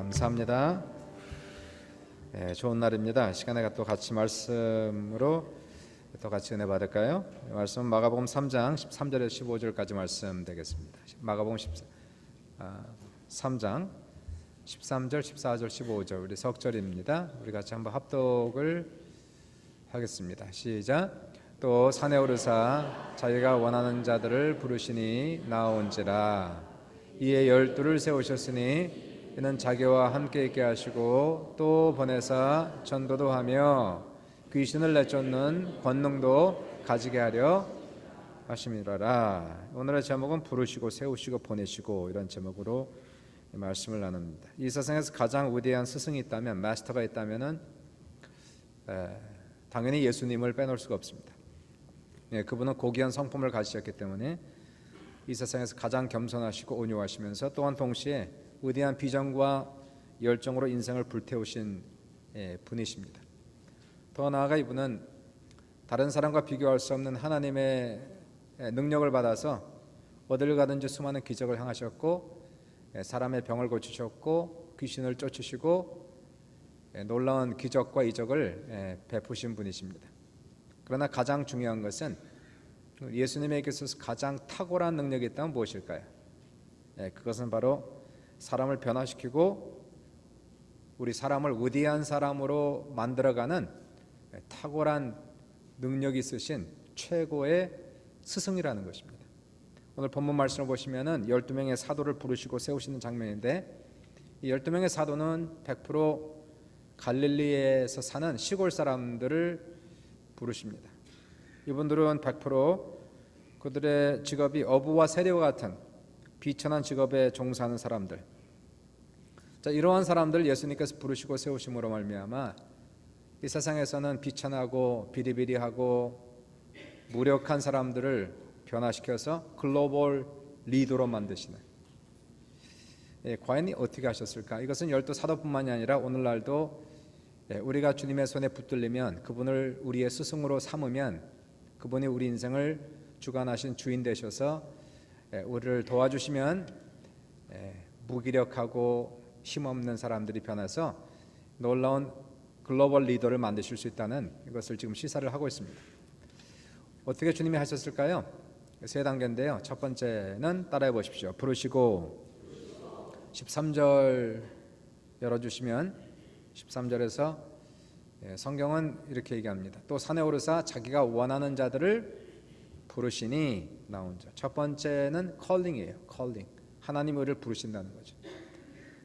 감사합니다. 좋은 날입니다. 시간에 또 같이 말씀으로 또 같이 은혜 받을까요? 말씀은 마가복음 3장 13절에서 15절까지 말씀 되겠습니다. 마가복음 3장 13절, 14절, 15절 우리 석절입니다. 우리 같이 한번 합독을 하겠습니다. 시작. 또 산에 오르사 자기가 원하는 자들을 부르시니 나온지라. 이에 12를 세우셨으니 이는 자기와 함께 있게 하시고 또 보내사 전도도 하며 귀신을 내쫓는 권능도 가지게 하려 하심이라라. 오늘의 제목은 부르시고 세우시고 보내시고 이런 제목으로 말씀을 나눕니다. 이 세상에서 가장 위대한 스승이 있다면, 마스터가 있다면은 당연히 예수님을 빼놓을 수가 없습니다. 그분은 고귀한 성품을 가지셨기 때문에 이 세상에서 가장 겸손하시고 온유하시면서 또한 동시에 위대한 비전과 열정으로 인생을 불태우신 분이십니다. 더 나아가 이분은 다른 사람과 비교할 수 없는 하나님의 능력을 받아서 어딜 가든지 수많은 기적을 행하셨고 사람의 병을 고치셨고 귀신을 쫓으시고 놀라운 기적과 이적을 베푸신 분이십니다. 그러나 가장 중요한 것은 예수님에게 있어서 가장 탁월한 능력이 있다면 무엇일까요? 그것은 바로 사람을 변화시키고 우리 사람을 위대한 사람으로 만들어가는 탁월한 능력이 있으신 최고의 스승이라는 것입니다. 오늘 본문 말씀을 보시면은 12명의 사도를 부르시고 세우시는 장면인데 이 12명의 사도는 100% 갈릴리에서 사는 시골 사람들을 부르십니다. 이분들은 100% 그들의 직업이 어부와 세리와 같은 비천한 직업에 종사하는 사람들. 자, 이러한 사람들 예수님께서 부르시고 세우심으로 말미암아 이 세상에서는 비천하고 비리비리하고 무력한 사람들을 변화시켜서 글로벌 리더로 만드시는. 과연 어떻게 하셨을까? 이것은 12 사도뿐만이 아니라 오늘날도 우리가 주님의 손에 붙들리면, 그분을 우리의 스승으로 삼으면 그분이 우리 인생을 주관하신 주인 되셔서 우리를 도와주시면 무기력하고 힘없는 사람들이 변해서 놀라운 글로벌 리더를 만드실 수 있다는 이것을 지금 시사를 하고 있습니다. 어떻게 주님이 하셨을까요? 세 단계인데요. 첫 번째는 따라해 보십시오. 부르시고 13절 열어주시면 13절에서 성경은 이렇게 얘기합니다. 또 산에 오르사 자기가 원하는 자들을 부르시니 나온 자. 첫 번째는 calling이에요. calling. 하나님 우리를 부르신다는 거죠.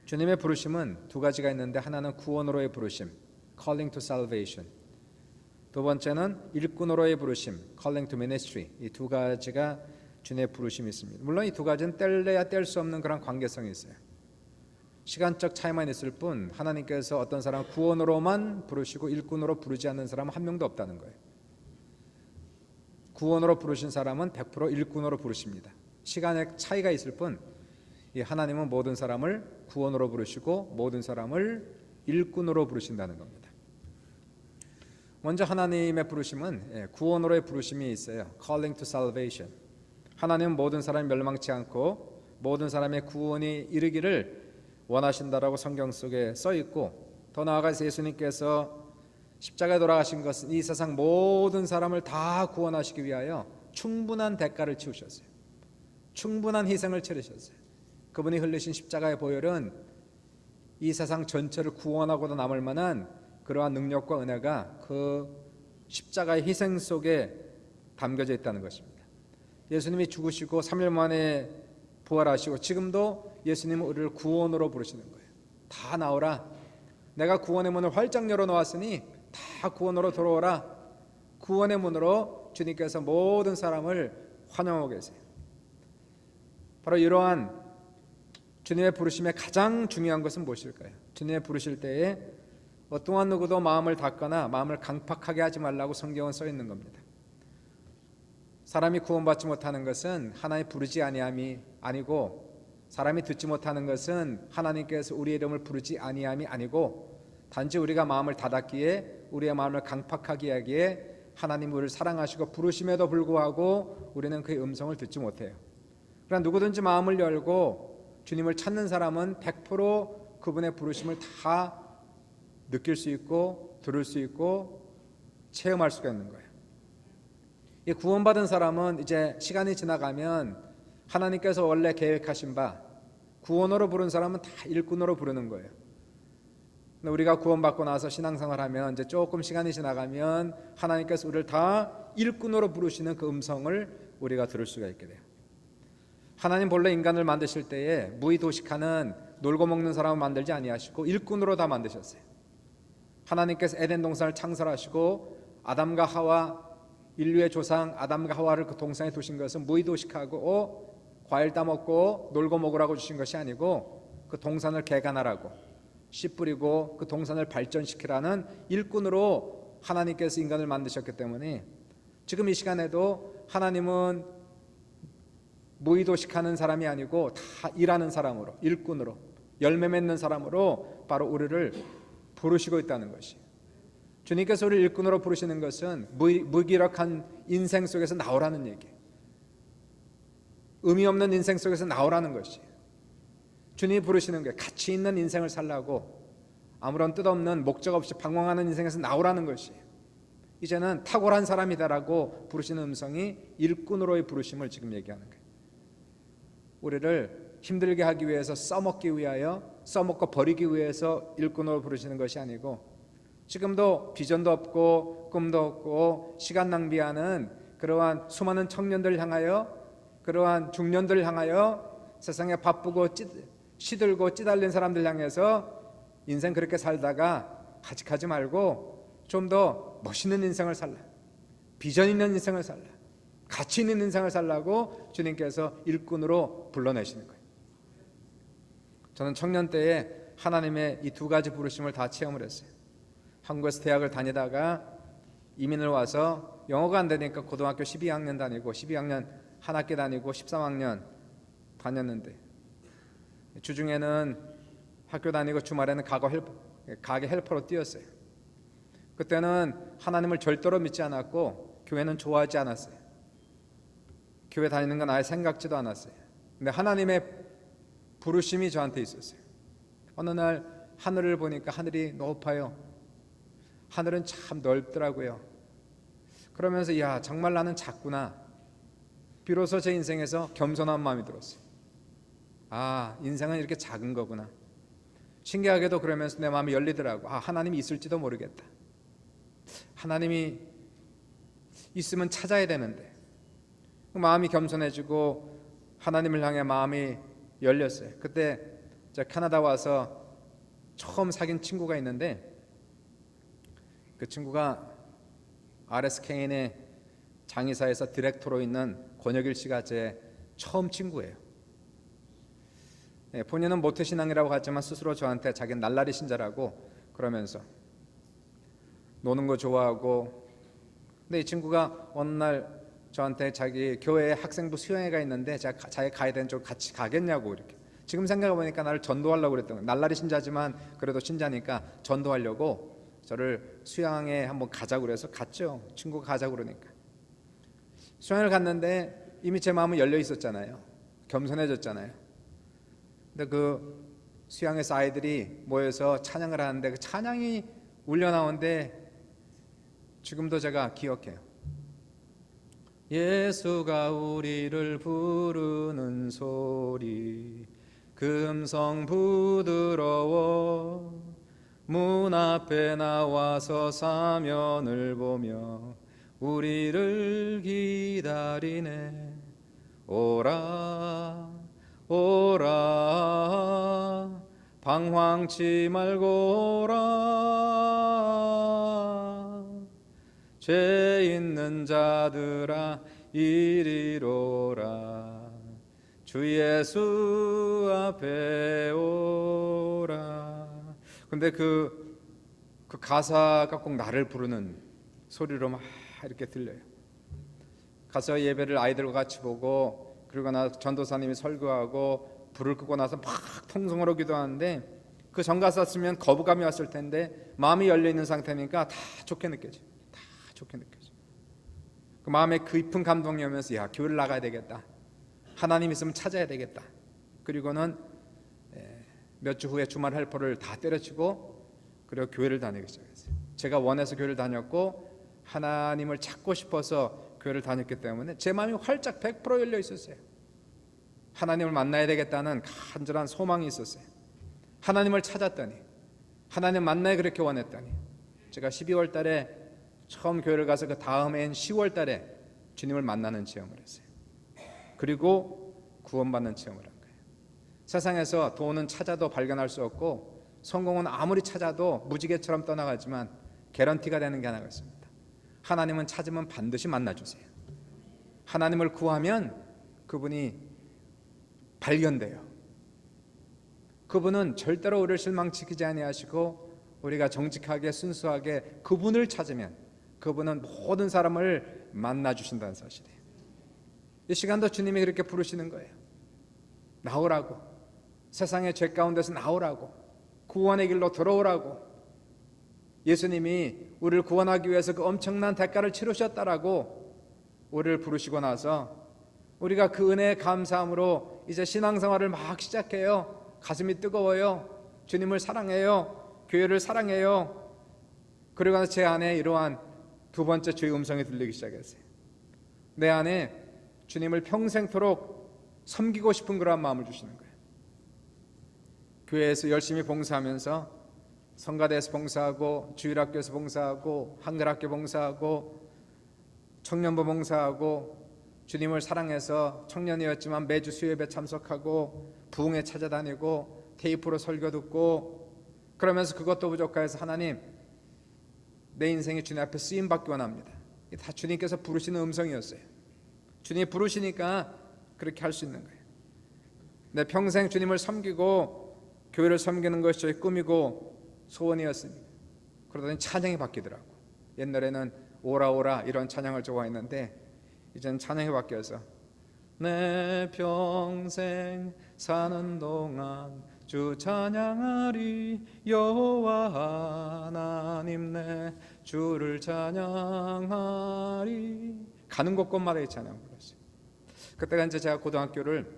주님의 부르심은 두 가지가 있는데 하나는 구원으로의 부르심, calling to salvation. 두 번째는 일꾼으로의 부르심, calling to ministry. 이 두 가지가 주님의 부르심이 있습니다. 물론 이 두 가지는 뗄래야 뗄 수 없는 그런 관계성이 있어요. 시간적 차이만 있을 뿐 하나님께서 어떤 사람 구원으로만 부르시고 일꾼으로 부르지 않는 사람은 한 명도 없다는 거예요. 구원으로 부르신 사람은 100% 일꾼으로 부르십니다. 시간의 차이가 있을 뿐 이 하나님은 모든 사람을 구원으로 부르시고 모든 사람을 일꾼으로 부르신다는 겁니다. 먼저 하나님의 부르심은 구원으로의 부르심이 있어요. Calling to salvation. 하나님은 모든 사람이 멸망치 않고 모든 사람의 구원이 이르기를 원하신다라고 성경 속에 써 있고, 더 나아가서 예수님께서 십자가에 돌아가신 것은 이 세상 모든 사람을 다 구원하시기 위하여 충분한 대가를 치우셨어요. 충분한 희생을 치르셨어요. 그분이 흘리신 십자가의 보혈은 이 세상 전체를 구원하고도 남을 만한 그러한 능력과 은혜가 그 십자가의 희생 속에 담겨져 있다는 것입니다. 예수님이 죽으시고 3일 만에 부활하시고 지금도 예수님은 우리를 구원으로 부르시는 거예요. 다 나오라. 내가 구원의 문을 활짝 열어놓았으니 다 구원으로 들어오라. 구원의 문으로 주님께서 모든 사람을 환영하고 계세요. 바로 이러한 주님의 부르심의 가장 중요한 것은 무엇일까요? 주님의 부르실 때에 어떠한 누구도 마음을 닫거나 마음을 강팍하게 하지 말라고 성경은 써 있는 겁니다. 사람이 구원받지 못하는 것은 하나님 부르지 아니함이 아니고, 사람이 듣지 못하는 것은 하나님께서 우리의 이름을 부르지 아니함이 아니고, 단지 우리가 마음을 닫았기에, 우리의 마음을 강팍하게 하기에 하나님 우리를 사랑하시고 부르심에도 불구하고 우리는 그의 음성을 듣지 못해요. 그러나 누구든지 마음을 열고 주님을 찾는 사람은 100% 그분의 부르심을 다 느낄 수 있고 들을 수 있고 체험할 수가 있는 거예요. 이 구원받은 사람은 이제 시간이 지나가면 하나님께서 원래 계획하신 바 구원으로 부른 사람은 다 일꾼으로 부르는 거예요. 근데 우리가 구원받고 나서 신앙생활하면 이제 조금 시간이 지나가면 하나님께서 우리를 다 일꾼으로 부르시는 그 음성을 우리가 들을 수가 있게 돼요. 하나님 본래 인간을 만드실 때에 무의도식하는 놀고 먹는 사람을 만들지 아니하시고 일꾼으로 다 만드셨어요. 하나님께서 에덴 동산을 창설하시고 아담과 하와, 인류의 조상 아담과 하와를 그 동산에 두신 것은 무의도식하고 과일 따먹고 놀고 먹으라고 주신 것이 아니고 그 동산을 개간하라고, 씨 뿌리고 그 동산을 발전시키라는 일꾼으로 하나님께서 인간을 만드셨기 때문에 지금 이 시간에도 하나님은 무의도식하는 사람이 아니고 다 일하는 사람으로, 일꾼으로, 열매 맺는 사람으로 바로 우리를 부르시고 있다는 것이, 주님께서 우리를 일꾼으로 부르시는 것은 무기력한 인생 속에서 나오라는 얘기예요. 의미 없는 인생 속에서 나오라는 것이, 주님이 부르시는 게 가치 있는 인생을 살라고 아무런 뜻없는 목적 없이 방황하는 인생에서 나오라는 것이, 이제는 탁월한 사람이다라고 부르시는 음성이 일꾼으로의 부르심을 지금 얘기하는 거예요. 우리를 힘들게 하기 위해서, 써먹기 위하여, 써먹고 버리기 위해서 일꾼으로 부르시는 것이 아니고, 지금도 비전도 없고 꿈도 없고 시간 낭비하는 그러한 수많은 청년들을 향하여, 그러한 중년들을 향하여, 세상에 바쁘고 시들고 찌달린 사람들 향해서 인생 그렇게 살다가 가직하지 말고 좀 더 멋있는 인생을 살라, 비전 있는 인생을 살라, 가치 있는 인생을 살라고 주님께서 일꾼으로 불러내시는 거예요. 저는 청년 때에 하나님의 이 두 가지 부르심을 다 체험을 했어요. 한국에서 대학을 다니다가 이민을 와서 영어가 안 되니까 고등학교 12학년 다니고 12학년 한 학기 다니고 13학년 다녔는데, 주중에는 학교 다니고 주말에는 가게 헬퍼로 뛰었어요. 그때는 하나님을 절대로 믿지 않았고 교회는 좋아하지 않았어요. 교회 다니는 건 아예 생각지도 않았어요. 근데 하나님의 부르심이 저한테 있었어요. 어느 날 하늘을 보니까 하늘이 높아요. 하늘은 참 넓더라고요. 그러면서 야, 정말 나는 작구나. 비로소 제 인생에서 겸손한 마음이 들었어요. 아, 인생은 이렇게 작은 거구나. 신기하게도 그러면서 내 마음이 열리더라고. 아, 하나님이 있을지도 모르겠다. 하나님이 있으면 찾아야 되는데. 마음이 겸손해지고 하나님을 향해 마음이 열렸어요. 그때 제가 캐나다 와서 처음 사귄 친구가 있는데, 그 친구가 RSKN의 장의사에서 디렉터로 있는 권혁일 씨가 제 처음 친구예요. 본인은 모태신앙이라고 하지만 스스로 저한테 자기는 날라리 신자라고 그러면서 노는 거 좋아하고, 근데 이 친구가 어느 날 저한테 자기 교회에 학생부 수영회가 있는데 제가 자기 가야 되는 쪽 같이 가겠냐고, 이렇게. 지금 생각해보니까 나를 전도하려고 그랬던 거예요. 날라리 신자지만 그래도 신자니까 전도하려고 저를 수영에 한번 가자고 그래서 갔죠. 친구가 가자고 그러니까. 수영을 갔는데 이미 제 마음은 열려 있었잖아요. 겸손해졌잖아요. 근데 그 수양에서 아이들이 모여서 찬양을 하는데 그 찬양이 울려 나오는데 지금도 제가 기억해요. 예수가 우리를 부르는 소리, 금성 부드러워, 문 앞에 나와서 사면을 보며 우리를 기다리네. 오라 오라, 방황치 말고 오라. 죄 있는 자들아 이리로라, 주 예수 앞에 오라. 근데 그 가사가 꼭 나를 부르는 소리로 막 이렇게 들려요. 가서 예배를 아이들과 같이 보고, 그리고 나서 전도사님이 설교하고 불을 끄고 나서 막 통성으로 기도하는데, 그 전가사 쓰면 거부감이 왔을 텐데 마음이 열려있는 상태니까 다 좋게 느껴져. 다 좋게 느껴져. 그 마음에 깊은 감동이 오면서 야, 교회를 나가야 되겠다, 하나님 있으면 찾아야 되겠다. 그리고는 몇 주 후에 주말 헬퍼를 다 때려치고 그리고 교회를 다니기 시작했어요. 제가 원해서 교회를 다녔고 하나님을 찾고 싶어서 교회를 다녔기 때문에 제 마음이 활짝 100% 열려 있었어요. 하나님을 만나야 되겠다는 간절한 소망이 있었어요. 하나님을 찾았더니, 하나님 만나야 그렇게 원했더니, 제가 12월 달에 처음 교회를 가서 그 다음 해인 10월 달에 주님을 만나는 체험을 했어요. 그리고 구원받는 체험을 한 거예요. 세상에서 돈은 찾아도 발견할 수 없고 성공은 아무리 찾아도 무지개처럼 떠나가지만 개런티가 되는 게 하나가 있습니다. 하나님은 찾으면 반드시 만나주세요. 하나님을 구하면 그분이 발견돼요. 그분은 절대로 우리를 실망시키지 아니하시고 우리가 정직하게 순수하게 그분을 찾으면 그분은 모든 사람을 만나주신다는 사실이에요. 이 시간도 주님이 그렇게 부르시는 거예요. 나오라고, 세상의 죄 가운데서 나오라고, 구원의 길로 들어오라고. 예수님이 우리를 구원하기 위해서 그 엄청난 대가를 치르셨다라고 우리를 부르시고 나서 우리가 그 은혜에 감사함으로 이제 신앙생활을 막 시작해요. 가슴이 뜨거워요. 주님을 사랑해요. 교회를 사랑해요. 그러고 나서 제 안에 이러한 두 번째 주의 음성이 들리기 시작했어요. 내 안에 주님을 평생토록 섬기고 싶은 그런 마음을 주시는 거예요. 교회에서 열심히 봉사하면서 성가대에서 봉사하고 주일학교에서 봉사하고 한글학교 봉사하고 청년부 봉사하고 주님을 사랑해서 청년이었지만 매주 수요예배 참석하고 부흥회 찾아다니고 테이프로 설교 듣고 그러면서 그것도 부족해서 하나님 내 인생이 주님 앞에 쓰임받기 원합니다. 이게 다 주님께서 부르시는 음성이었어요. 주님이 부르시니까 그렇게 할 수 있는 거예요. 내 평생 주님을 섬기고 교회를 섬기는 것이 저의 꿈이고 소원이었으니까. 그러더니 찬양이 바뀌더라고. 옛날에는 오라오라 이런 찬양을 좋아했는데 이제는 찬양이 바뀌어서 내 평생 사는 동안 주 찬양하리 여호와 하나님 내 주를 찬양하리. 가는 곳곳마다 이 찬양 불렀어요. 그때가 이제 제가 고등학교를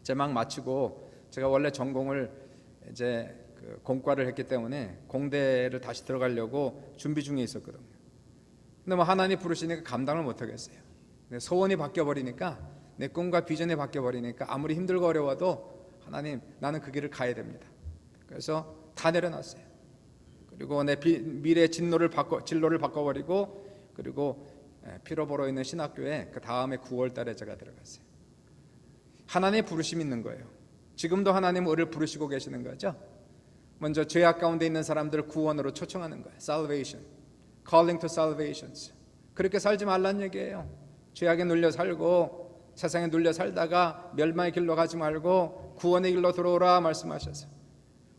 이제 막 마치고 제가 원래 전공을 이제 그 공과를 했기 때문에 공대를 다시 들어가려고 준비 중에 있었거든요. 근데 뭐 하나님 부르시니까 감당을 못 하겠어요. 소원이 바뀌어 버리니까 내 꿈과 비전이 바뀌어 버리니까 아무리 힘들고 어려워도 하나님 나는 그 길을 가야 됩니다. 그래서 다 내려놨어요. 그리고 내 미래 진로를 바꿔버리고 그리고 피로 벌어 있는 신학교에 그 다음에 9월 달에 제가 들어갔어요. 하나님의 부르심이 있는 거예요. 지금도 하나님 우리를 부르시고 계시는 거죠. 먼저 죄악 가운데 있는 사람들을 구원으로 초청하는 거예요. Salvation, calling to salvations. 그렇게 살지 말란 얘기예요. 죄악에 눌려 살고 세상에 눌려 살다가 멸망의 길로 가지 말고 구원의 길로 들어오라 말씀하셔서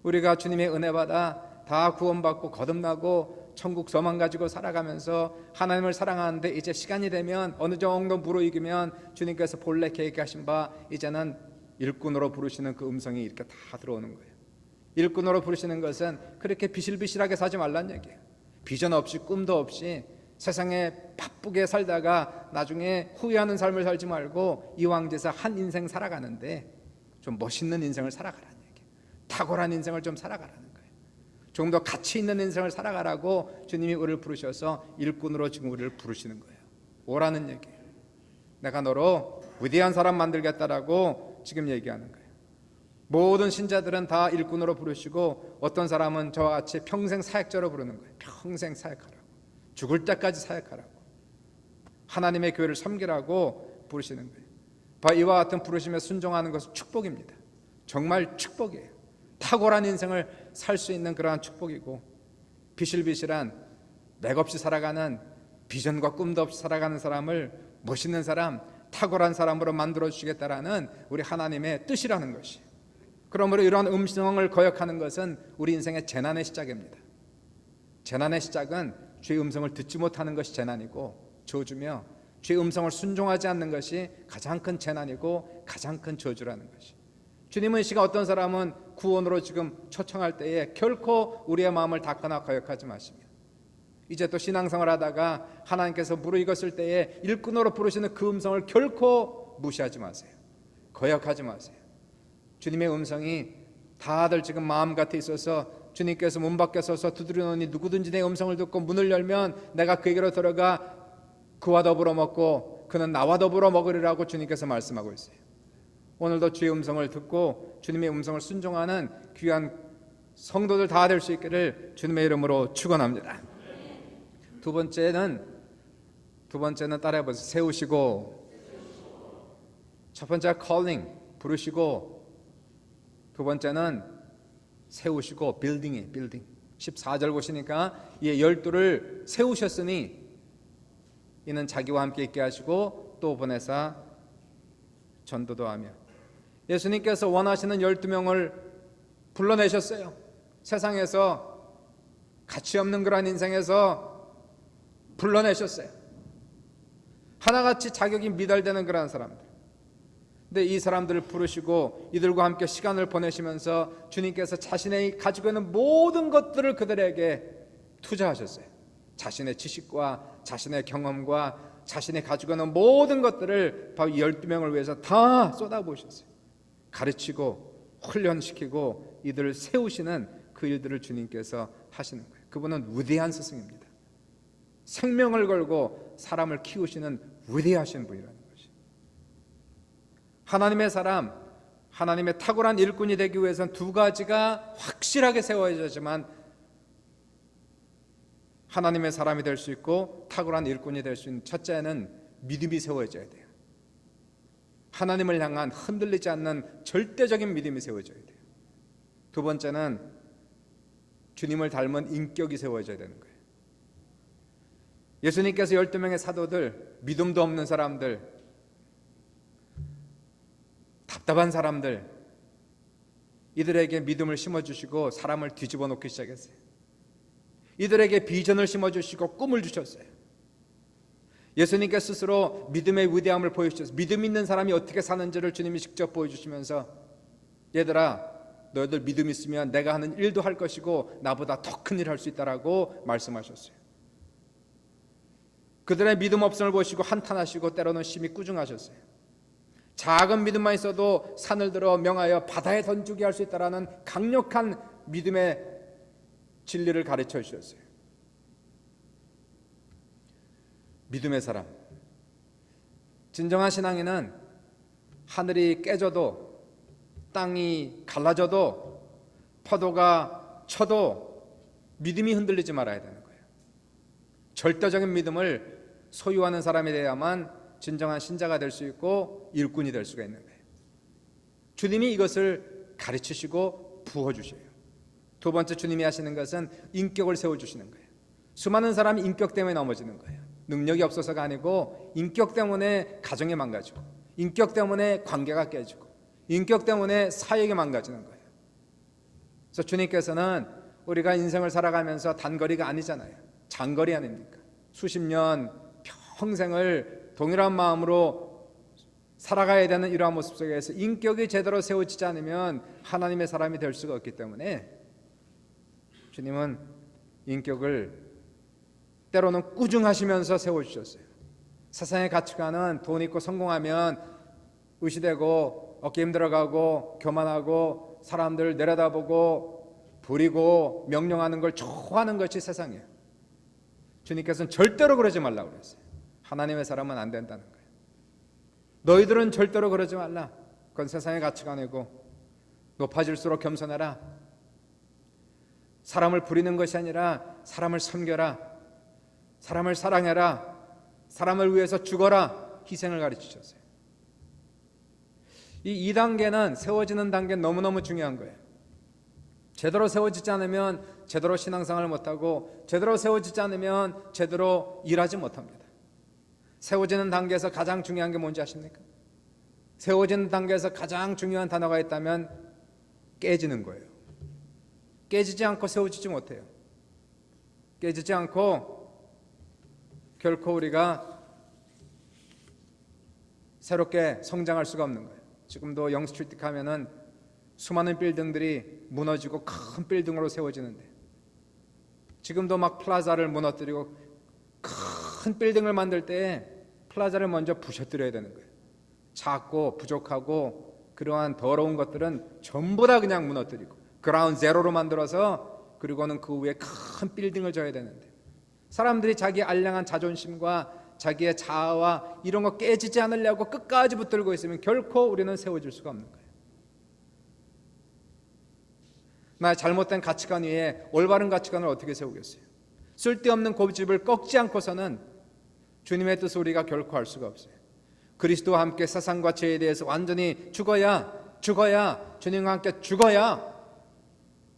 우리가 주님의 은혜 받아 다 구원받고 거듭나고 천국 소망 가지고 살아가면서 하나님을 사랑하는데 이제 시간이 되면 어느 정도 무르익으면 주님께서 본래 계획하신 바 이제는 일꾼으로 부르시는 그 음성이 이렇게 다 들어오는 거예요. 일꾼으로 부르시는 것은 그렇게 비실비실하게 사지 말란 얘기예요. 비전 없이 꿈도 없이 세상에 바쁘게 살다가 나중에 후회하는 삶을 살지 말고 이왕제사 한 인생 살아가는데 좀 멋있는 인생을 살아가라는 얘기예요. 탁월한 인생을 좀 살아가라는 거예요. 조금 더 가치 있는 인생을 살아가라고 주님이 우리를 부르셔서 일꾼으로 지금 우리를 부르시는 거예요. 오라는 얘기예요. 내가 너로 위대한 사람 만들겠다라고 지금 얘기하는 거예요. 모든 신자들은 다 일꾼으로 부르시고 어떤 사람은 저와 같이 평생 사역자로 부르는 거예요. 평생 사역하라고. 죽을 때까지 사역하라고. 하나님의 교회를 섬기라고 부르시는 거예요. 이와 같은 부르심에 순종하는 것은 축복입니다. 정말 축복이에요. 탁월한 인생을 살 수 있는 그러한 축복이고 비실비실한 맥없이 살아가는 비전과 꿈도 없이 살아가는 사람을 멋있는 사람, 탁월한 사람으로 만들어 주시겠다라는 우리 하나님의 뜻이라는 것이. 그러므로 이러한 음성을 거역하는 것은 우리 인생의 재난의 시작입니다. 재난의 시작은 주의 음성을 듣지 못하는 것이 재난이고 저주며 주의 음성을 순종하지 않는 것이 가장 큰 재난이고 가장 큰 저주라는 것이. 주님은 이 시간 어떤 사람은 구원으로 지금 초청할 때에 결코 우리의 마음을 닫거나 거역하지 마시며 이제 또 신앙생활 하다가 하나님께서 무르익었을 때에 일꾼으로 부르시는 그 음성을 결코 무시하지 마세요. 거역하지 마세요. 주님의 음성이 다들 지금 마음 같아 있어서 주님께서 문 밖에 서서 두드리노니 누구든지 내 음성을 듣고 문을 열면 내가 그에게로 들어가 그와 더불어 먹고 그는 나와 더불어 먹으리라고 주님께서 말씀하고 있어요. 오늘도 주의 음성을 듣고 주님의 음성을 순종하는 귀한 성도들 다 될 수 있기를 주님의 이름으로 축원합니다. 두 번째는 따라해보세요. 세우시고. 첫 번째 calling, 부르시고, 두 번째는 세우시고, 빌딩. 14절 보시니까 이 12를 세우셨으니 이는 자기와 함께 있게 하시고 또 보내사 전도도 하며. 예수님께서 원하시는 12명을 불러내셨어요. 세상에서 가치 없는 그런 인생에서 불러내셨어요. 하나같이 자격이 미달되는 그런 사람들. 근데 이 사람들을 부르시고 이들과 함께 시간을 보내시면서 주님께서 자신의 가지고 있는 모든 것들을 그들에게 투자하셨어요. 자신의 지식과 자신의 경험과 자신의 가지고 있는 모든 것들을 바로 12명을 위해서 다 쏟아부으셨어요. 가르치고 훈련시키고 이들을 세우시는 그 일들을 주님께서 하시는 거예요. 그분은 위대한 스승입니다. 생명을 걸고 사람을 키우시는 위대하신 분이라는 것이. 하나님의 사람, 하나님의 탁월한 일꾼이 되기 위해서는 두 가지가 확실하게 세워야지만 하나님의 사람이 될 수 있고 탁월한 일꾼이 될 수 있는 첫째는 믿음이 세워져야 돼요. 하나님을 향한 흔들리지 않는 절대적인 믿음이 세워져야 돼요. 두 번째는 주님을 닮은 인격이 세워져야 되는 거예요. 예수님께서 12명의 사도들, 믿음도 없는 사람들, 답답한 사람들, 이들에게 믿음을 심어주시고 사람을 뒤집어 놓기 시작했어요. 이들에게 비전을 심어주시고 꿈을 주셨어요. 예수님께 스스로 믿음의 위대함을 보여주셨어요. 믿음 있는 사람이 어떻게 사는지를 주님이 직접 보여주시면서 얘들아 너희들 믿음 있으면 내가 하는 일도 할 것이고 나보다 더 큰 일 할 수 있다라고 말씀하셨어요. 그들의 믿음 없음을 보시고 한탄하시고 때로는 심히 꾸중하셨어요. 작은 믿음만 있어도 산을 들어 명하여 바다에 던지게 할 수 있다라는 강력한 믿음의 진리를 가르쳐 주셨어요. 믿음의 사람, 진정한 신앙인은 하늘이 깨져도 땅이 갈라져도 파도가 쳐도 믿음이 흔들리지 말아야 되는 거예요. 절대적인 믿음을 소유하는 사람이 되어야만 진정한 신자가 될 수 있고 일꾼이 될 수가 있는 거예요. 주님이 이것을 가르치시고 부어주셔요. 두 번째 주님이 하시는 것은 인격을 세워주시는 거예요. 수많은 사람이 인격 때문에 넘어지는 거예요. 능력이 없어서가 아니고 인격 때문에 가정이 망가지고 인격 때문에 관계가 깨지고 인격 때문에 사역이 망가지는 거예요. 그래서 주님께서는 우리가 인생을 살아가면서 단거리가 아니잖아요. 장거리 아닙니까? 수십 년 평생을 동일한 마음으로 살아가야 되는 이러한 모습 속에서 인격이 제대로 세워지지 않으면 하나님의 사람이 될 수가 없기 때문에 주님은 인격을 때로는 꾸중하시면서 세워주셨어요. 세상의 가치관은 돈 있고 성공하면 의시되고 어깨 힘들어가고 교만하고 사람들 내려다보고 부리고 명령하는 걸 좋아하는 것이 세상이에요. 주님께서는 절대로 그러지 말라고 그랬어요. 하나님의 사람은 안 된다는 거예요. 너희들은 절대로 그러지 말라. 그건 세상의 가치관이고 높아질수록 겸손해라. 사람을 부리는 것이 아니라 사람을 섬겨라. 사람을 사랑해라. 사람을 위해서 죽어라. 희생을 가르치셨어요. 이 2단계는 세워지는 단계는 너무너무 중요한 거예요. 제대로 세워지지 않으면 제대로 신앙생활을 못하고 제대로 세워지지 않으면 제대로 일하지 못합니다. 세워지는 단계에서 가장 중요한 게 뭔지 아십니까? 세워지는 단계에서 가장 중요한 단어가 있다면 깨지는 거예요. 깨지지 않고 세워지지 못해요. 깨지지 않고 결코 우리가 새롭게 성장할 수가 없는 거예요. 지금도 영스트리트 가면은 수많은 빌딩들이 무너지고 큰 빌딩으로 세워지는데 지금도 막 플라자를 무너뜨리고 큰 빌딩을 만들 때 플라자를 먼저 부셔뜨려야 되는 거예요. 작고 부족하고 그러한 더러운 것들은 전부 다 그냥 무너뜨리고 그라운드 제로로 만들어서 그리고는 그 위에 큰 빌딩을 져야 되는데 사람들이 자기 알량한 자존심과 자기의 자아와 이런 거 깨지지 않으려고 끝까지 붙들고 있으면 결코 우리는 세워질 수가 없는 거예요. 나의 잘못된 가치관 위에 올바른 가치관을 어떻게 세우겠어요? 쓸데없는 고집을 꺾지 않고서는 주님의 뜻을 우리가 결코 할 수가 없어요. 그리스도와 함께 세상과 죄에 대해서 완전히 죽어야 주님과 함께 죽어야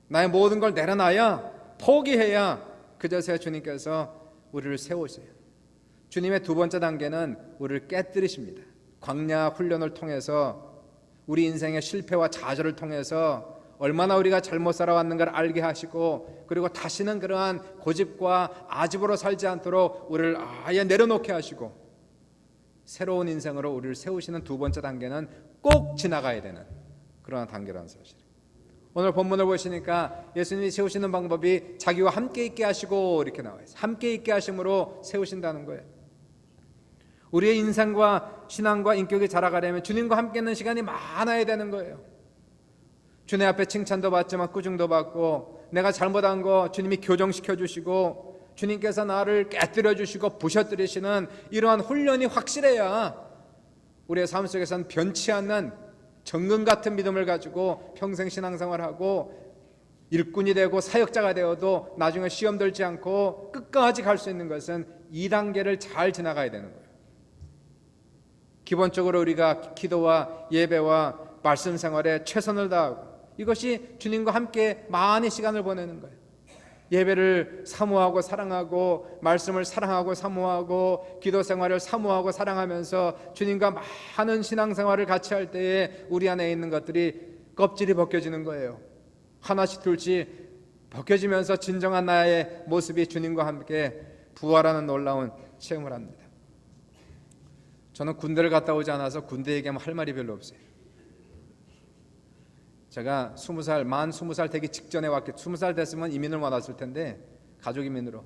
나의 모든 걸 내려놔야 포기해야 그제서야 주님께서 우리를 세우세요. 주님의 두 번째 단계는 우리를 깨뜨리십니다. 광야 훈련을 통해서 우리 인생의 실패와 좌절을 통해서 얼마나 우리가 잘못 살아왔는가를 알게 하시고 그리고 다시는 그러한 고집과 아집으로 살지 않도록 우리를 아예 내려놓게 하시고 새로운 인생으로 우리를 세우시는 두 번째 단계는 꼭 지나가야 되는 그러한 단계라는 사실. 오늘 본문을 보시니까 예수님이 세우시는 방법이 자기와 함께 있게 하시고 이렇게 나와 있어요. 함께 있게 하심으로 세우신다는 거예요. 우리의 인생과 신앙과 인격이 자라가려면 주님과 함께 있는 시간이 많아야 되는 거예요. 주님 앞에 칭찬도 받지만 꾸중도 받고 내가 잘못한 거 주님이 교정시켜 주시고 주님께서 나를 깨뜨려 주시고 부셔뜨리시는 이러한 훈련이 확실해야 우리의 삶 속에서는 변치 않는 정금 같은 믿음을 가지고 평생 신앙생활하고 일꾼이 되고 사역자가 되어도 나중에 시험 들지 않고 끝까지 갈 수 있는 것은 2단계를 잘 지나가야 되는 거예요. 기본적으로 우리가 기도와 예배와 말씀 생활에 최선을 다하고 이것이 주님과 함께 많이 시간을 보내는 거예요. 예배를 사모하고 사랑하고 말씀을 사랑하고 사모하고 기도 생활을 사모하고 사랑하면서 주님과 많은 신앙생활을 같이 할 때에 우리 안에 있는 것들이 껍질이 벗겨지는 거예요. 하나씩 둘씩 벗겨지면서 진정한 나의 모습이 주님과 함께 부활하는 놀라운 체험을 합니다. 저는 군대를 갔다 오지 않아서 군대 얘기하면 할 말이 별로 없어요. 제가 만 20살 되기 직전에 왔기 20살 됐으면 이민을 못 왔을 텐데 가족 이민으로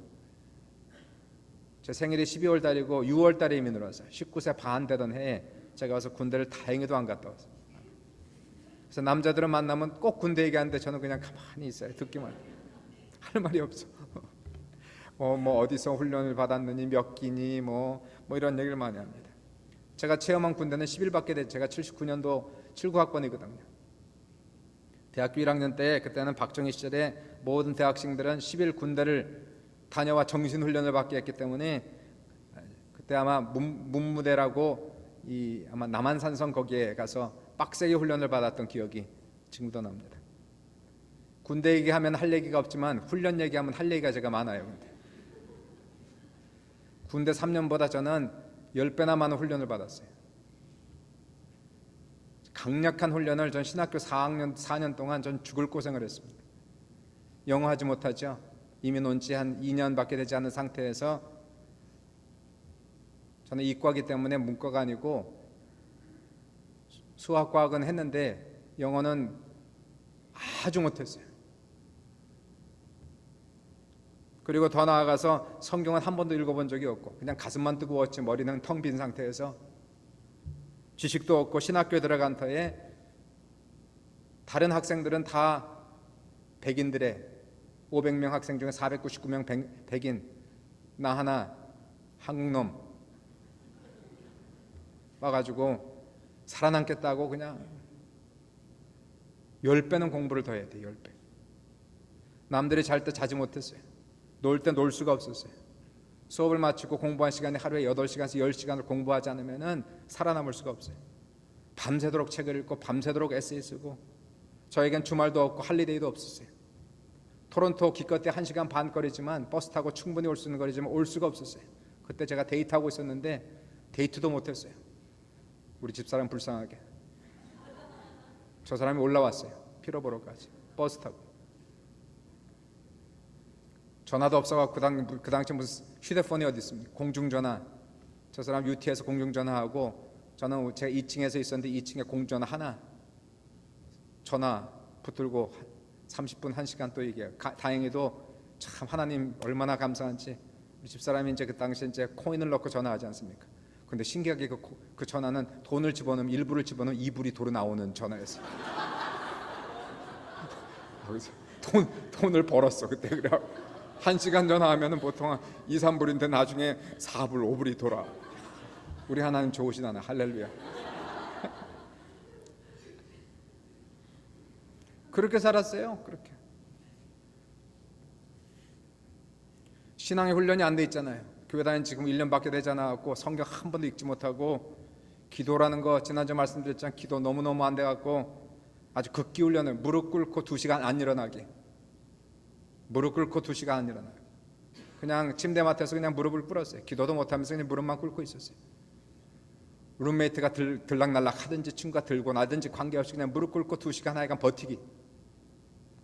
제 생일이 12월 달이고 6월 달에 이민을 왔어요. 19세 반 되던 해에 제가 와서 군대를 다행히도 안 갔다 왔어요. 그래서 남자들을 만나면 꼭 군대 얘기하는데 저는 그냥 가만히 있어요. 듣기만 할 말이 없어. 뭐 어디서 훈련을 받았느니 몇 기니 뭐 이런 얘기를 많이 합니다. 제가 체험한 군대는 10일밖에 됐. 제가 79년도 79학번이거든요. 대학교 1학년 때 그때는 박정희 시절에 모든 대학생들은 10일 군대를 다녀와 정신훈련을 받게 했기 때문에 그때 아마 문무대라고 아마 남한산성 거기에 가서 빡세게 훈련을 받았던 기억이 지금도 납니다. 군대 얘기하면 할 얘기가 없지만 훈련 얘기하면 할 얘기가 제가 많아요. 군대 3년보다 저는 10배나 많은 훈련을 받았어요. 강력한 훈련을 전 신학교 4년 동안 전 죽을 고생을 했습니다. 영어 하지 못하죠. 이민 온 지 한 2년밖에 되지 않은 상태에서 저는 이과이기 때문에 문과가 아니고 수학과학은 했는데 영어는 아주 못했어요. 그리고 더 나아가서 성경은 한 번도 읽어본 적이 없고 그냥 가슴만 뜨거웠지 머리는 텅 빈 상태에서 지식도 없고 신학교에 들어간 터에 다른 학생들은 다 백인들의 500명 학생 중에 499명 백인 나 하나 한국놈 와가지고 살아남겠다고 그냥 10배는 공부를 더 해야 돼. 10배. 남들이 잘 때 자지 못했어요. 놀 때 놀 수가 없었어요. 수업을 마치고 공부한 시간에 하루에 8시간에서 10시간을 공부하지 않으면 살아남을 수가 없어요. 밤새도록 책을 읽고 밤새도록 에세이 쓰고 저에겐 주말도 없고 할리데이도 없었어요. 토론토 기껏해 1시간 반 거리지만 버스 타고 충분히 올 수 있는 거리지만 올 수가 없었어요. 그때 제가 데이트하고 있었는데 데이트도 못했어요. 우리 집사람 불쌍하게 저 사람이 올라왔어요. 피로보로까지 버스 타고 전화도 없어갖고 그 당시 무슨 휴대폰이 어디 있습니까? 공중전화. 저 사람 UT에서 공중전화하고 저는 제가 2층에서 있었는데 2층에 공중전화 하나 전화 붙들고 30분 1시간 또 얘기해요. 다행히도 참 하나님 얼마나 감사한지 우리 집사람이 이제 그 당시에 이제 코인을 넣고 전화하지 않습니까? 근데 신기하게 그 전화는 돈을 집어넣으면 일부를 집어넣으면 이불이 도로 나오는 전화였어요. 거기서 돈을 벌었어 그때. 그래 1시간 전화하면은 보통 2, 3불인데 나중에 4불, 5불이 돌아. 우리 하나님 좋으신 하나. 할렐루야. 그렇게 살았어요. 그렇게. 신앙의 훈련이 안 돼 있잖아요. 교회 다닌 지금 1년밖에 되지 않았고 성경 한 번도 읽지 못하고 기도라는 거 지난주 말씀드렸지만 기도 너무너무 안 돼갖고 아주 극기 훈련을 무릎 꿇고 2시간 안 일어나기. 무릎 꿇고 2시간 안 일어나요. 그냥 침대맡에서 그냥 무릎을 꿇었어요. 기도도 못하면서 그냥 무릎만 꿇고 있었어요. 룸메이트가 들락날락 하든지 친구가 들고 나든지 관계없이 그냥 무릎 꿇고 2시간 하여간 버티기.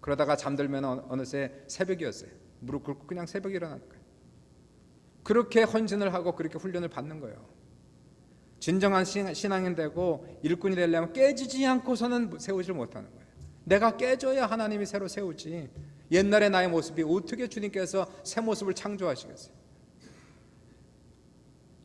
그러다가 잠들면 어느새 새벽이었어요. 무릎 꿇고 그냥 새벽에 일어나는 거예요. 그렇게 헌신을 하고 그렇게 훈련을 받는 거예요. 진정한 신앙인 되고 일꾼이 되려면 깨지지 않고서는 세우지를 못하는 거예요. 내가 깨져야 하나님이 새로 세우지. 옛날의 나의 모습이 어떻게 주님께서 새 모습을 창조하시겠어요?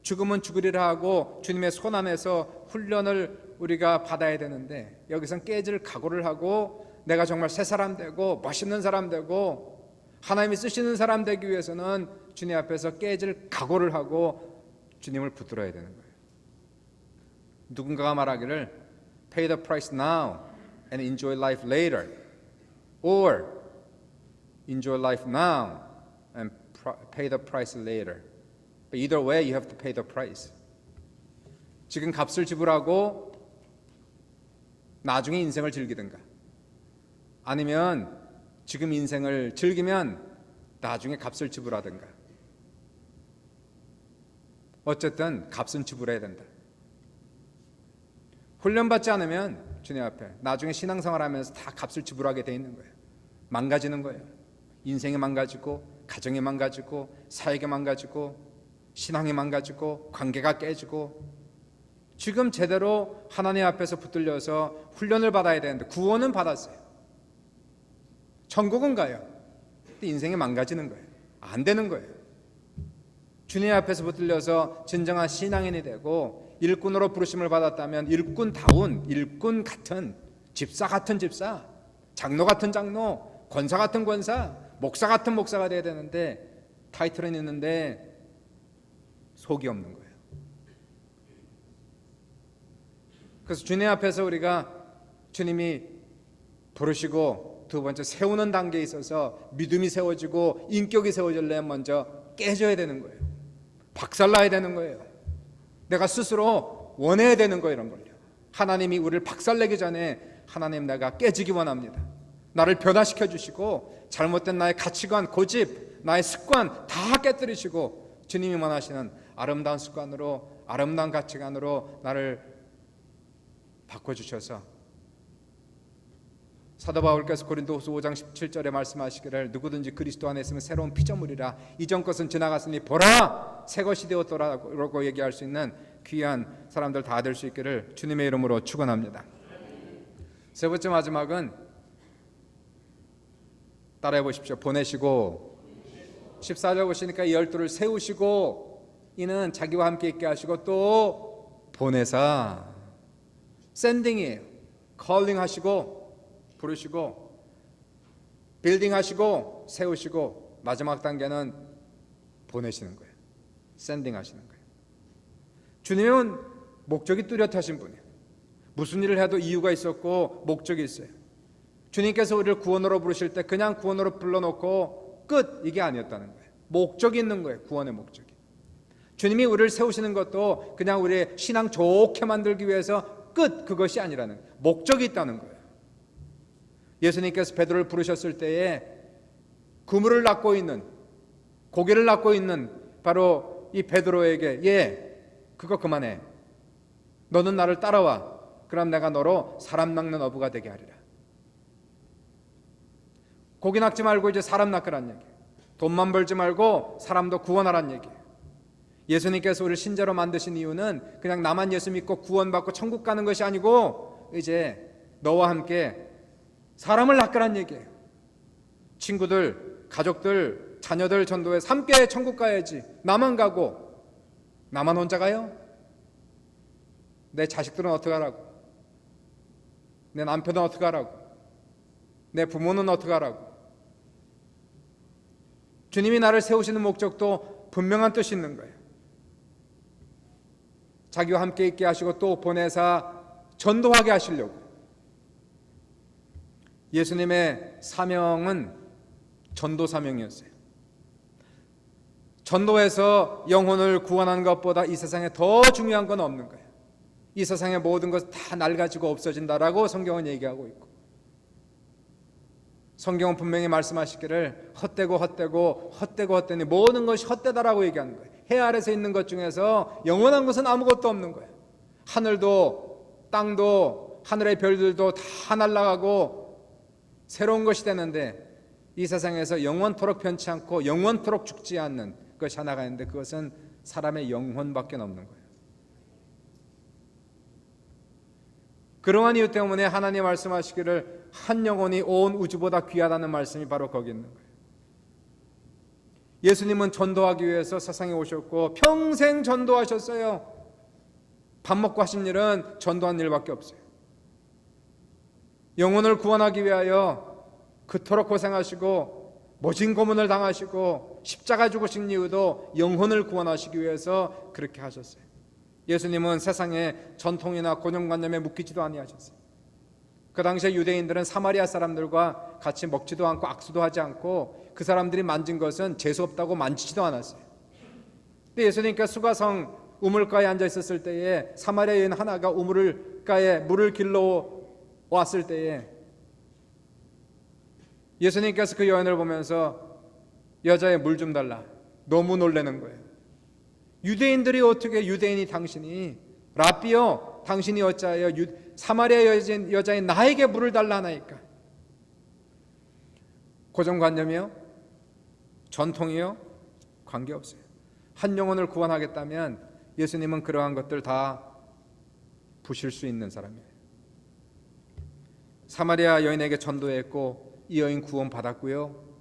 죽으면 죽으리라 하고 주님의 손 안에서 훈련을 우리가 받아야 되는데 여기선 깨질 각오를 하고 내가 정말 새 사람 되고 멋있는 사람 되고 하나님이 쓰시는 사람 되기 위해서는 주님 앞에서 깨질 각오를 하고 주님을 붙들어야 되는 거예요. 누군가가 말하기를 Pay the price now and enjoy life later, or enjoy life now and pay the price later. But either way, you have to pay the price. 지금 값을 지불하고 나중에 인생을 즐기든가, 아니면 지금 인생을 즐기면 나중에 값을 지불하든가. 어쨌든 값은 지불해야 된다. 훈련받지 않으면 주님 앞에 나중에 신앙생활하면서 다 값을 지불하게 돼 있는 거예요. 망가지는 거예요. 인생이 망가지고 가정이 망가지고 사회가 망가지고 신앙이 망가지고 관계가 깨지고. 지금 제대로 하나님 앞에서 붙들려서 훈련을 받아야 되는데 구원은 받았어요. 천국은 가요. 근데 인생이 망가지는 거예요. 안 되는 거예요. 주님 앞에서 붙들려서 진정한 신앙인이 되고 일꾼으로 부르심을 받았다면 일꾼다운, 일꾼 같은, 집사 같은 집사, 장로 같은 장로, 권사 같은 권사, 목사 같은 목사가 돼야 되는데 타이틀은 있는데 속이 없는 거예요. 그래서 주님 앞에서 우리가 주님이 부르시고 두 번째 세우는 단계에 있어서 믿음이 세워지고 인격이 세워지려면 먼저 깨져야 되는 거예요. 박살나야 되는 거예요. 내가 스스로 원해야 되는 거예요. 이런 걸요. 하나님이 우리를 박살내기 전에 하나님 내가 깨지기 원합니다. 나를 변화시켜 주시고 잘못된 나의 가치관, 고집, 나의 습관 다 깨뜨리시고 주님이 원하시는 아름다운 습관으로, 아름다운 가치관으로 나를 바꿔주셔서 사도 바울께서 고린도후서 5장 17절에 말씀하시기를 누구든지 그리스도 안에 있으면 새로운 피조물이라 이전 것은 지나갔으니 보라 새 것이 되었더라고 얘기할 수 있는 귀한 사람들 다 될 수 있기를 주님의 이름으로 축원합니다. 세 번째 마지막은 따라해 보십시오. 보내시고. 14절 보시니까 12를 세우시고 이는 자기와 함께 있게 하시고 또 보내사. 샌딩이에요. 컬링 하시고 부르시고 빌딩 하시고 세우시고 마지막 단계는 보내시는 거예요. 샌딩 하시는 거예요. 주님은 목적이 뚜렷하신 분이에요. 무슨 일을 해도 이유가 있었고 목적이 있어요. 주님께서 우리를 구원으로 부르실 때 그냥 구원으로 불러놓고 끝 이게 아니었다는 거예요. 목적이 있는 거예요. 구원의 목적이. 주님이 우리를 세우시는 것도 그냥 우리의 신앙 좋게 만들기 위해서 끝 그것이 아니라는 거예요. 목적이 있다는 거예요. 예수님께서 베드로를 부르셨을 때에 그물을 낚고 있는, 고기를 낚고 있는 바로 이 베드로에게 그거 그만해. 너는 나를 따라와. 그럼 내가 너로 사람 낚는 어부가 되게 하리라. 고기 낚지 말고 이제 사람 낚으란 얘기예요. 돈만 벌지 말고 사람도 구원하란 얘기예요. 예수님께서 우리를 신자로 만드신 이유는 그냥 나만 예수 믿고 구원받고 천국 가는 것이 아니고 이제 너와 함께 사람을 낚으란 얘기예요. 친구들, 가족들, 자녀들 전도해서 함께 천국 가야지. 나만 가고 나만 혼자 가요? 내 자식들은 어떻게 하라고? 내 남편은 어떻게 하라고? 내 부모는 어떻게 하라고? 주님이 나를 세우시는 목적도 분명한 뜻이 있는 거예요. 자기와 함께 있게 하시고 또 보내사 전도하게 하시려고. 예수님의 사명은 전도 사명이었어요. 전도해서 영혼을 구원하는 것보다 이 세상에 더 중요한 건 없는 거예요. 이 세상의 모든 것 다 낡아지고 없어진다라고 성경은 얘기하고 있고, 성경은 분명히 말씀하시기를 헛되니 모든 것이 헛되다라고 얘기하는 거예요. 해 아래서 있는 것 중에서 영원한 것은 아무것도 없는 거예요. 하늘도 땅도 하늘의 별들도 다 날아가고 새로운 것이 되는데, 이 세상에서 영원토록 변치 않고 영원토록 죽지 않는 것이 하나가 있는데, 그것은 사람의 영혼밖에 없는 거예요. 그러한 이유 때문에 하나님 말씀하시기를 한 영혼이 온 우주보다 귀하다는 말씀이 바로 거기 있는 거예요. 예수님은 전도하기 위해서 세상에 오셨고 평생 전도하셨어요. 밥 먹고 하신 일은 전도한 일밖에 없어요. 영혼을 구원하기 위하여 그토록 고생하시고 모진 고문을 당하시고 십자가 죽으신 이유도 영혼을 구원하시기 위해서 그렇게 하셨어요. 예수님은 세상의 전통이나 고정관념에 묶이지도 아니하셨어요. 그 당시에 유대인들은 사마리아 사람들과 같이 먹지도 않고 악수도 하지 않고 그 사람들이 만진 것은 재수 없다고 만지지도 않았어요. 근데 예수님께서 수가성 우물가에 앉아 있었을 때에 사마리아 여인 하나가 우물가에 물을 길러 왔을 때에 예수님께서 그 여인을 보면서 여자의 물 좀 달라, 너무 놀라는 거예요. 유대인들이 어떻게, 유대인이 당신이 라비여 당신이 어찌하여 사마리아 여자인 나에게 물을 달라 하나이까? 고정관념이요? 전통이요? 관계없어요. 한 영혼을 구원하겠다면 예수님은 그러한 것들 다 부실 수 있는 사람이에요. 사마리아 여인에게 전도했고 이 여인 구원받았고요,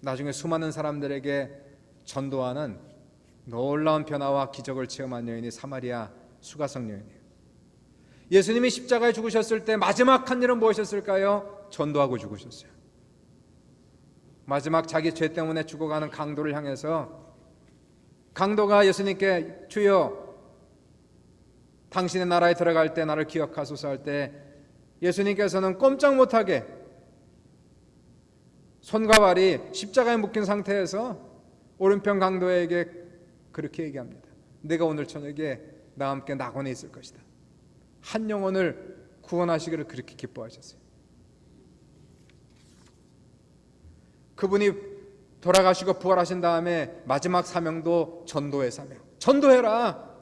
나중에 수많은 사람들에게 전도하는 놀라운 변화와 기적을 체험한 여인이 사마리아 수가성 여인이에요. 예수님이 십자가에 죽으셨을 때 마지막 한 일은 무엇이었을까요? 전도하고 죽으셨어요. 마지막 자기 죄 때문에 죽어가는 강도를 향해서, 강도가 예수님께 주여 당신의 나라에 들어갈 때 나를 기억하소서 할 때 예수님께서는 꼼짝 못하게 손과 발이 십자가에 묶인 상태에서 오른편 강도에게 그렇게 얘기합니다. 내가 오늘 저녁에 나와 함께 낙원에 있을 것이다. 한 영혼을 구원하시기를 그렇게 기뻐하셨어요. 그분이 돌아가시고 부활하신 다음에 마지막 사명도 전도의 사명. 전도해라.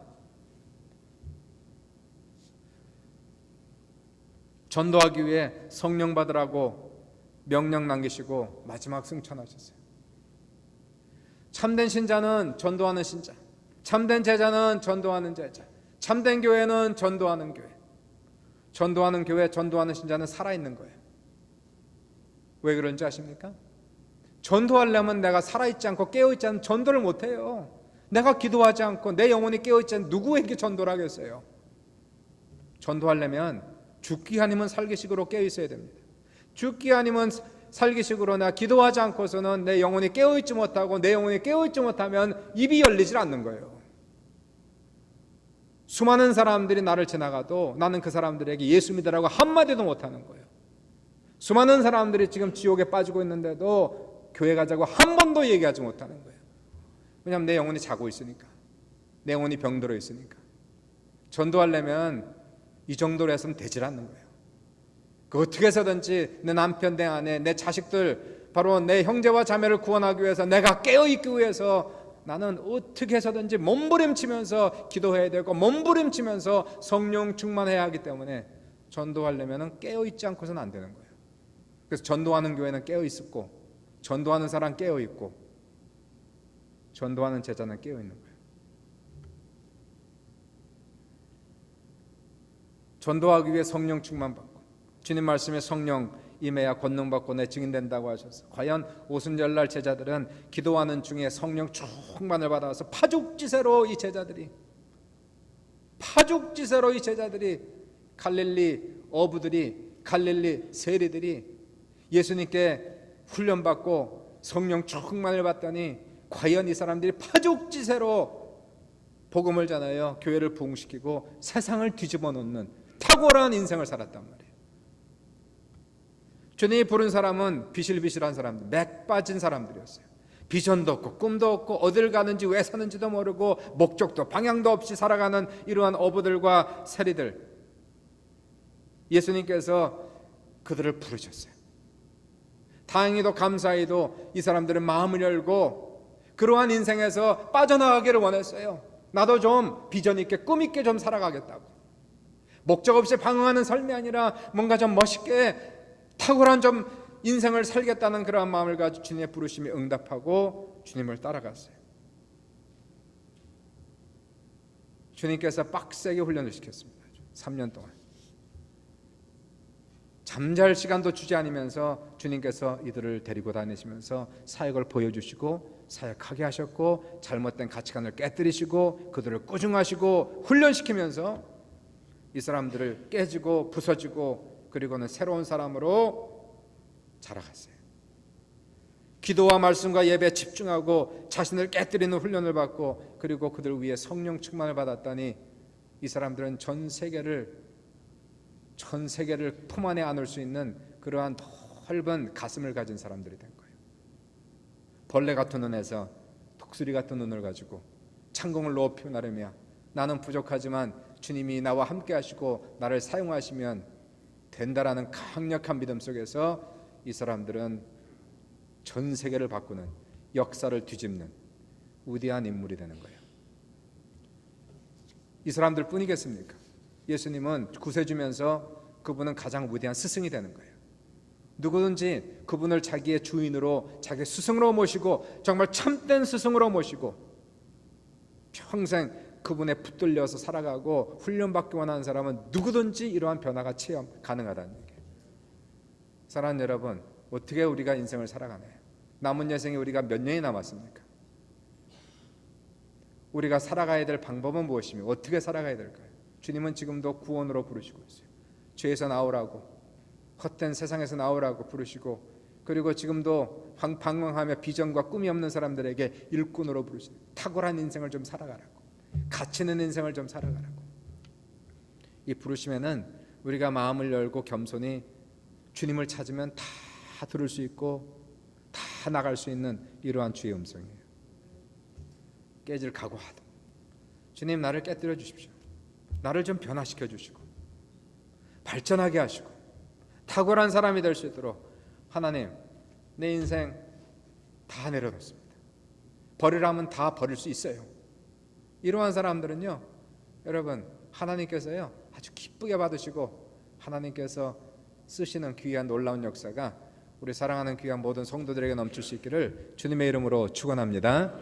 전도하기 위해 성령 받으라고 명령 남기시고 마지막 승천하셨어요. 참된 신자는 전도하는 신자, 참된 제자는 전도하는 제자, 참된 교회는 전도하는 교회. 전도하는 교회, 전도하는 신자는 살아있는 거예요. 왜 그런지 아십니까? 전도하려면 내가 살아있지 않고 깨어있지 않으면 전도를 못해요. 내가 기도하지 않고 내 영혼이 깨어있지 않으면 누구에게 전도를 하겠어요? 전도하려면 죽기 아니면 살기식으로 깨어있어야 됩니다. 죽기 아니면 살기식으로 나 기도하지 않고서는 내 영혼이 깨어있지 못하고, 내 영혼이 깨어있지 못하면 입이 열리질 않는 거예요. 수많은 사람들이 나를 지나가도 나는 그 사람들에게 예수 믿으라고 한마디도 못하는 거예요. 수많은 사람들이 지금 지옥에 빠지고 있는데도 교회 가자고 한 번도 얘기하지 못하는 거예요. 왜냐하면 내 영혼이 자고 있으니까, 내 영혼이 병들어 있으니까. 전도하려면 이 정도로 해서는 되질 않는 거예요. 그 어떻게 해서든지 내 남편, 내 아내, 내 자식들, 바로 내 형제와 자매를 구원하기 위해서, 내가 깨어있기 위해서 나는 어떻게 해서든지 몸부림치면서 기도해야 되고 몸부림치면서 성령 충만해야 하기 때문에 전도하려면 깨어있지 않고서는 안 되는 거예요. 그래서 전도하는 교회는 깨어있고, 전도하는 사람 깨어있고, 전도하는 제자는 깨어있는 거예요. 전도하기 위해 성령 충만받고, 주님 말씀에 성령 임해야 권능받고 내 증인된다고 하셔서, 과연 오순절날 제자들은 기도하는 중에 성령 충만을 받아서 파죽지세로 이 제자들이 파죽지세로 이 제자들이, 갈릴리 어부들이, 갈릴리 세리들이 예수님께 훈련받고 성령 충만을 받더니 과연 이 사람들이 파죽지세로 복음을 전하여 교회를 부흥시키고 세상을 뒤집어 놓는 탁월한 인생을 살았단 말이에요. 주님이 부른 사람은 비실비실한 사람들, 맥 빠진 사람들이었어요. 비전도 없고 꿈도 없고 어딜 가는지 왜 사는지도 모르고 목적도 방향도 없이 살아가는 이러한 어부들과 세리들, 예수님께서 그들을 부르셨어요. 다행히도 감사히도 이 사람들은 마음을 열고 그러한 인생에서 빠져나가기를 원했어요. 나도 좀 비전 있게 꿈 있게 좀 살아가겠다고. 목적 없이 방황하는 삶이 아니라 뭔가 좀 멋있게 탁월한 좀 인생을 살겠다는 그러한 마음을 가지고 주님의 부르심에 응답하고 주님을 따라갔어요. 주님께서 빡세게 훈련을 시켰습니다. 3년 동안 잠잘 시간도 주지 않으면서 주님께서 이들을 데리고 다니시면서 사역을 보여주시고 사역하게 하셨고, 잘못된 가치관을 깨뜨리시고 그들을 꾸중하시고 훈련시키면서 이 사람들을 깨지고 부서지고 그리고는 새로운 사람으로 자라갔어요. 기도와 말씀과 예배에 집중하고 자신을 깨뜨리는 훈련을 받고, 그리고 그들 위해 성령 충만을 받았더니 이 사람들은 전 세계를 품 안에 안을 수 있는 그러한 넓은 가슴을 가진 사람들이 된 거예요. 벌레 같은 눈에서 독수리 같은 눈을 가지고 창공을 높이 나르며 나는 부족하지만 주님이 나와 함께 하시고 나를 사용하시면 된다라는 강력한 믿음 속에서 이 사람들은 전 세계를 바꾸는, 역사를 뒤집는 위대한 인물이 되는 거예요. 이 사람들 뿐이겠습니까? 예수님은 구세주면서 그분은 가장 위대한 스승이 되는 거예요. 누구든지 그분을 자기의 주인으로, 자기의 스승으로 모시고 정말 참된 스승으로 모시고 평생 그분에 붙들려서 살아가고 훈련받기만 하는 사람은 누구든지 이러한 변화가 체험 가능하다는 얘기예요. 사랑하는 여러분, 어떻게 우리가 인생을 살아가나요? 남은 여생에 우리가 몇 년이 남았습니까? 우리가 살아가야 될 방법은 무엇이며 어떻게 살아가야 될까요? 주님은 지금도 구원으로 부르시고 있어요. 죄에서 나오라고, 헛된 세상에서 나오라고 부르시고, 그리고 지금도 방황하며 비전과 꿈이 없는 사람들에게 일꾼으로 부르시는, 탁월한 인생을 좀 살아가라고, 가치 있는 인생을 좀 살아가라고. 이 부르심에는 우리가 마음을 열고 겸손히 주님을 찾으면 다 들을 수 있고 다 나갈 수 있는 이러한 주의 음성이에요. 깨질 각오하다. 주님, 나를 깨뜨려 주십시오. 나를 좀 변화시켜 주시고 발전하게 하시고 탁월한 사람이 될 수 있도록 하나님, 내 인생 다 내려놓습니다. 버리라면 다 버릴 수 있어요. 이러한 사람들은요, 여러분, 하나님께서요 아주 기쁘게 받으시고 하나님께서 쓰시는 귀한 놀라운 역사가 우리 사랑하는 귀한 모든 성도들에게 넘칠 수 있기를 주님의 이름으로 축원합니다.